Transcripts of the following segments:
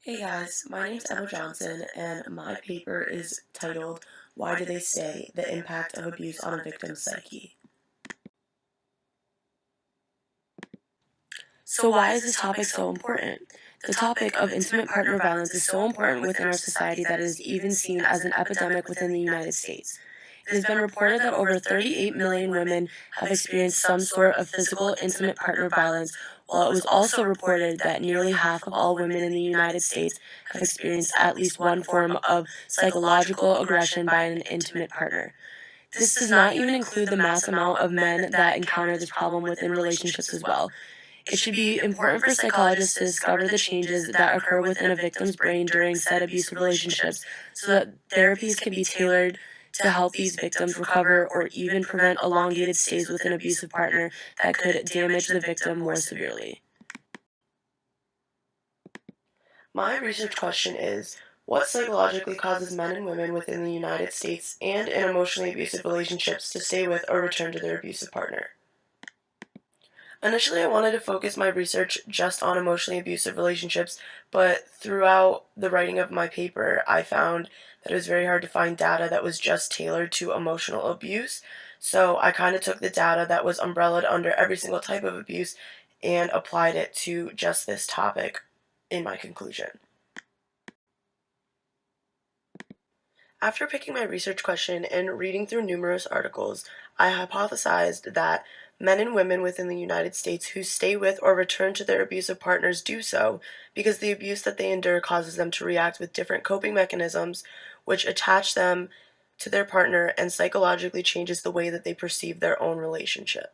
Hey guys, my name's Emma Johnson, and my paper is titled Why Do They Stay? The Impact of Abuse on a Victim's Psyche. So, why is this topic so important? The topic of intimate partner violence is so important within our society that it is even seen as an epidemic within the United States. It has been reported that over 38 million women have experienced some sort of physical intimate partner violence, while it was also reported that nearly half of all women in the United States have experienced at least one form of psychological aggression by an intimate partner. This does not even include the mass amount of men that encounter this problem within relationships as well. It should be important for psychologists to discover the changes that occur within a victim's brain during said abusive relationships so that therapies can be tailored to help these victims recover or even prevent elongated stays with an abusive partner that could damage the victim more severely. My research question is, what psychologically causes men and women within the United States and in emotionally abusive relationships to stay with or return to their abusive partner? Initially, I wanted to focus my research just on emotionally abusive relationships, but throughout the writing of my paper, I found that it was very hard to find data that was just tailored to emotional abuse. So I kind of took the data that was umbrellaed under every single type of abuse and applied it to just this topic in my conclusion. After picking my research question and reading through numerous articles, I hypothesized that men and women within the United States who stay with or return to their abusive partners do so because the abuse that they endure causes them to react with different coping mechanisms, which attach them to their partner and psychologically changes the way that they perceive their own relationship.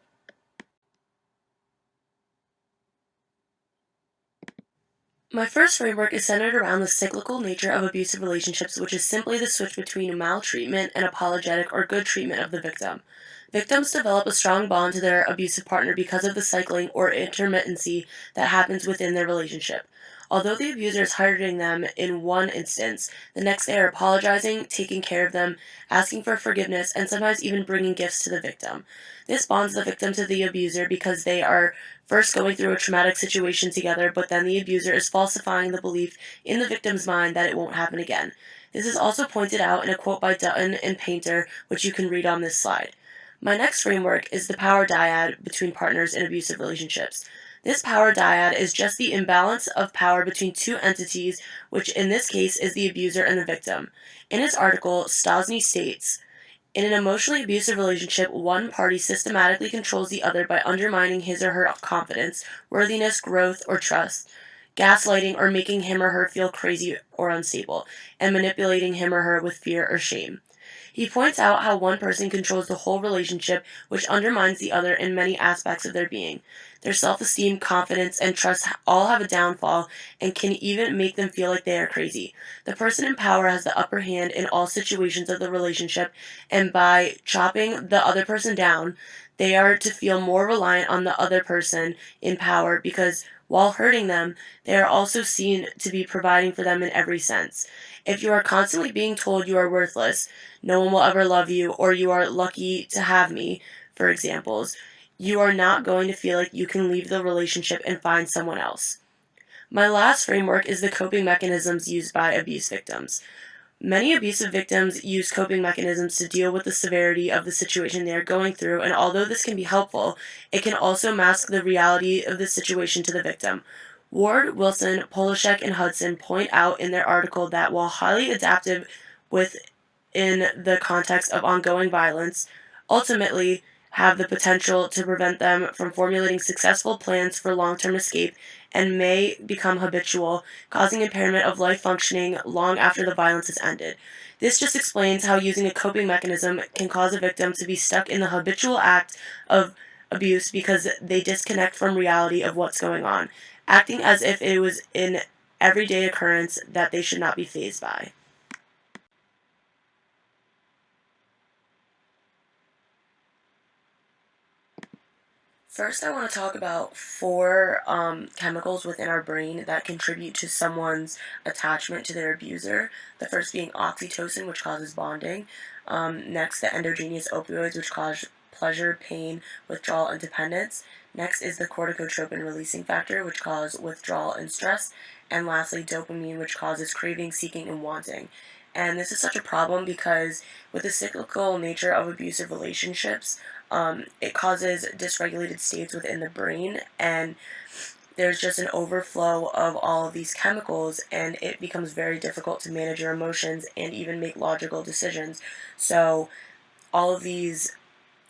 My first framework is centered around the cyclical nature of abusive relationships, which is simply the switch between maltreatment and apologetic or good treatment of the victim. Victims develop a strong bond to their abusive partner because of the cycling or intermittency that happens within their relationship. Although the abuser is hurting them in one instance, the next they are apologizing, taking care of them, asking for forgiveness, and sometimes even bringing gifts to the victim. This bonds the victim to the abuser because they are first going through a traumatic situation together, but then the abuser is falsifying the belief in the victim's mind that it won't happen again. This is also pointed out in a quote by Dutton and Painter, which you can read on this slide. My next framework is the power dyad between partners in abusive relationships. This power dyad is just the imbalance of power between two entities, which in this case is the abuser and the victim. In his article, Stosny states, in an emotionally abusive relationship, one party systematically controls the other by undermining his or her confidence, worthiness, growth, or trust, gaslighting or making him or her feel crazy or unstable, and manipulating him or her with fear or shame. He points out how one person controls the whole relationship, which undermines the other in many aspects of their being. Their self esteem, confidence, and trust all have a downfall and can even make them feel like they are crazy. The person in power has the upper hand in all situations of the relationship, and by chopping the other person down, they are to feel more reliant on the other person in power because while hurting them, they are also seen to be providing for them in every sense. If you are constantly being told you are worthless, no one will ever love you, or you are lucky to have me, for examples, you are not going to feel like you can leave the relationship and find someone else. My last framework is the coping mechanisms used by abuse victims. Many abusive victims use coping mechanisms to deal with the severity of the situation they are going through, and although this can be helpful, it can also mask the reality of the situation to the victim. Ward, Wilson, Polishek, and Hudson point out in their article that while highly adaptive within the context of ongoing violence, ultimately have the potential to prevent them from formulating successful plans for long-term escape and may become habitual, causing impairment of life functioning long after the violence has ended. This just explains how using a coping mechanism can cause a victim to be stuck in the habitual act of abuse because they disconnect from reality of what's going on, acting as if it was an everyday occurrence that they should not be fazed by. First, I want to talk about four chemicals within our brain that contribute to someone's attachment to their abuser. The first being oxytocin, which causes bonding. Next, the endogenous opioids, which cause pleasure, pain, withdrawal, and dependence. Next is the corticotropin releasing factor, which causes withdrawal and stress. And lastly, dopamine, which causes craving, seeking, and wanting. And this is such a problem because with the cyclical nature of abusive relationships, it causes dysregulated states within the brain, and there's just an overflow of all of these chemicals, and it becomes very difficult to manage your emotions and even make logical decisions. So, all of these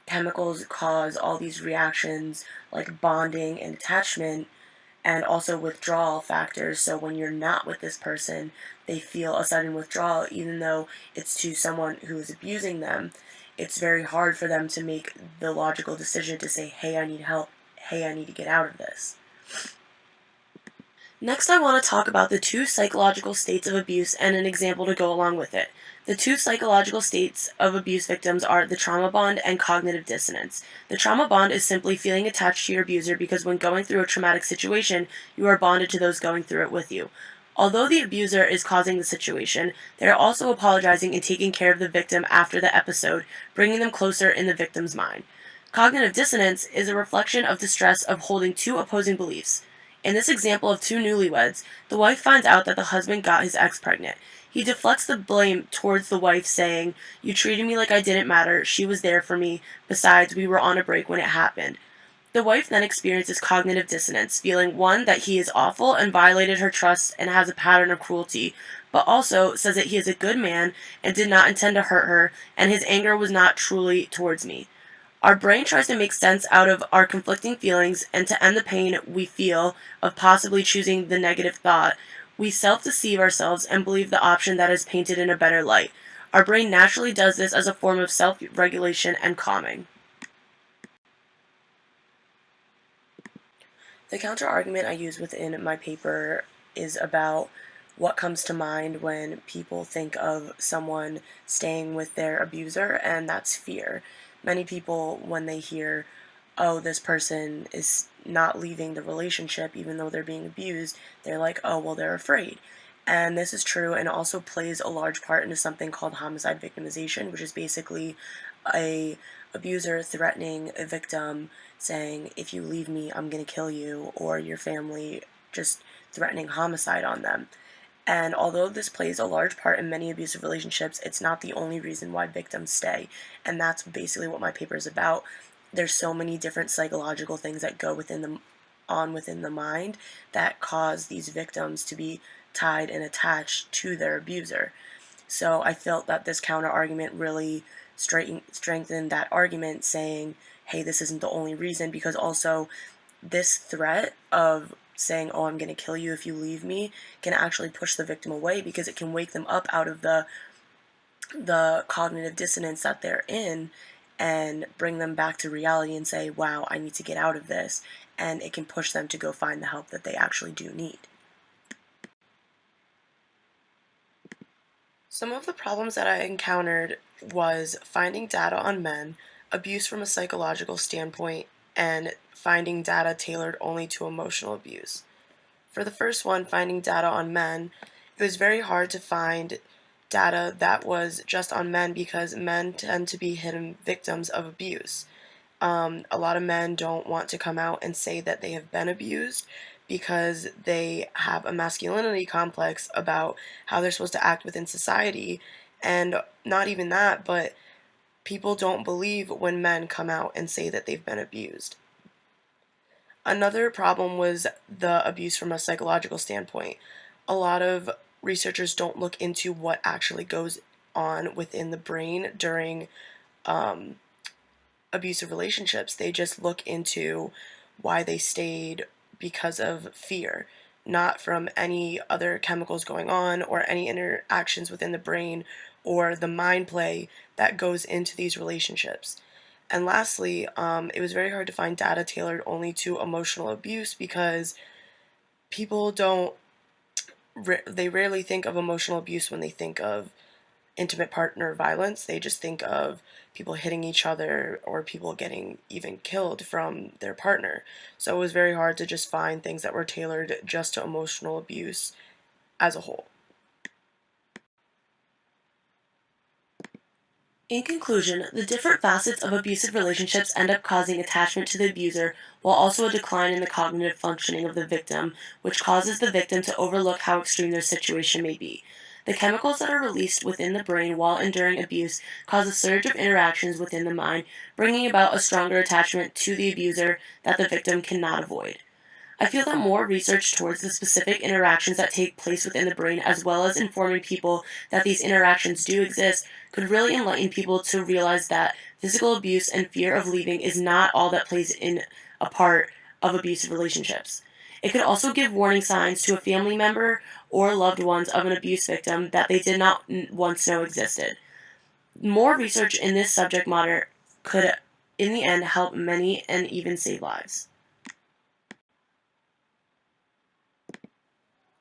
chemicals cause all these reactions like bonding and attachment and also withdrawal factors. So when you're not with this person, they feel a sudden withdrawal, even though it's to someone who is abusing them. It's very hard for them to make the logical decision to say, hey, I need help. Hey, I need to get out of this. Next, I want to talk about the two psychological states of abuse and an example to go along with it. The two psychological states of abuse victims are the trauma bond and cognitive dissonance. The trauma bond is simply feeling attached to your abuser because when going through a traumatic situation, you are bonded to those going through it with you. Although the abuser is causing the situation, they are also apologizing and taking care of the victim after the episode, bringing them closer in the victim's mind. Cognitive dissonance is a reflection of the stress of holding two opposing beliefs. In this example of two newlyweds, the wife finds out that the husband got his ex pregnant. He deflects the blame towards the wife, saying, "You treated me like I didn't matter. She was there for me. Besides, we were on a break when it happened." The wife then experiences cognitive dissonance, feeling one, that he is awful and violated her trust and has a pattern of cruelty, but also says that he is a good man and did not intend to hurt her, and his anger was not truly towards me. Our brain tries to make sense out of our conflicting feelings, and to end the pain we feel of possibly choosing the negative thought, we self-deceive ourselves and believe the option that is painted in a better light. Our brain naturally does this as a form of self-regulation and calming. The counter-argument I use within my paper is about what comes to mind when people think of someone staying with their abuser, and that's fear. Many people, when they hear, oh, this person is not leaving the relationship even though they're being abused, they're like, oh, well, they're afraid. And this is true, and also plays a large part into something called homicide victimization, which is basically a abuser threatening a victim, saying, if you leave me, I'm going to kill you, or your family, just threatening homicide on them. And although this plays a large part in many abusive relationships, it's not the only reason why victims stay. And that's basically what my paper is about. There's so many different psychological things that go within the mind that cause these victims to be tied and attached to their abuser. So I felt that this counter argument really strengthened that argument, saying, hey, this isn't the only reason, because also this threat of saying, oh, I'm going to kill you if you leave me, can actually push the victim away, because it can wake them up out of the cognitive dissonance that they're in and bring them back to reality and say, wow, I need to get out of this, and it can push them to go find the help that they actually do need. Some of the problems that I encountered was finding data on men, abuse from a psychological standpoint, and finding data tailored only to emotional abuse. For the first one, finding data on men, it was very hard to find data that was just on men because men tend to be hidden victims of abuse. A lot of men don't want to come out and say that they have been abused because they have a masculinity complex about how they're supposed to act within society. And not even that, but people don't believe when men come out and say that they've been abused. Another problem was the abuse from a psychological standpoint. A lot of researchers don't look into what actually goes on within the brain during abusive relationships. They just look into why they stayed because of fear, not from any other chemicals going on or any interactions within the brain or the mind play that goes into these relationships. And lastly, it was very hard to find data tailored only to emotional abuse because people don't, they rarely think of emotional abuse when they think of intimate partner violence. They just think of people hitting each other or people getting even killed from their partner. So it was very hard to just find things that were tailored just to emotional abuse as a whole. In conclusion, the different facets of abusive relationships end up causing attachment to the abuser, while also a decline in the cognitive functioning of the victim, which causes the victim to overlook how extreme their situation may be. The chemicals that are released within the brain while enduring abuse cause a surge of interactions within the mind, bringing about a stronger attachment to the abuser that the victim cannot avoid. I feel that more research towards the specific interactions that take place within the brain, as well as informing people that these interactions do exist, could really enlighten people to realize that physical abuse and fear of leaving is not all that plays in a part of abusive relationships. It could also give warning signs to a family member or loved ones of an abuse victim that they did not once know existed. More research in this subject matter could, in the end, help many and even save lives.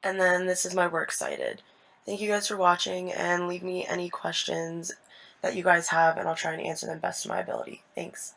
And then this is my works cited. Thank you guys for watching, and leave me any questions that you guys have, and I'll try and answer them best to my ability. Thanks.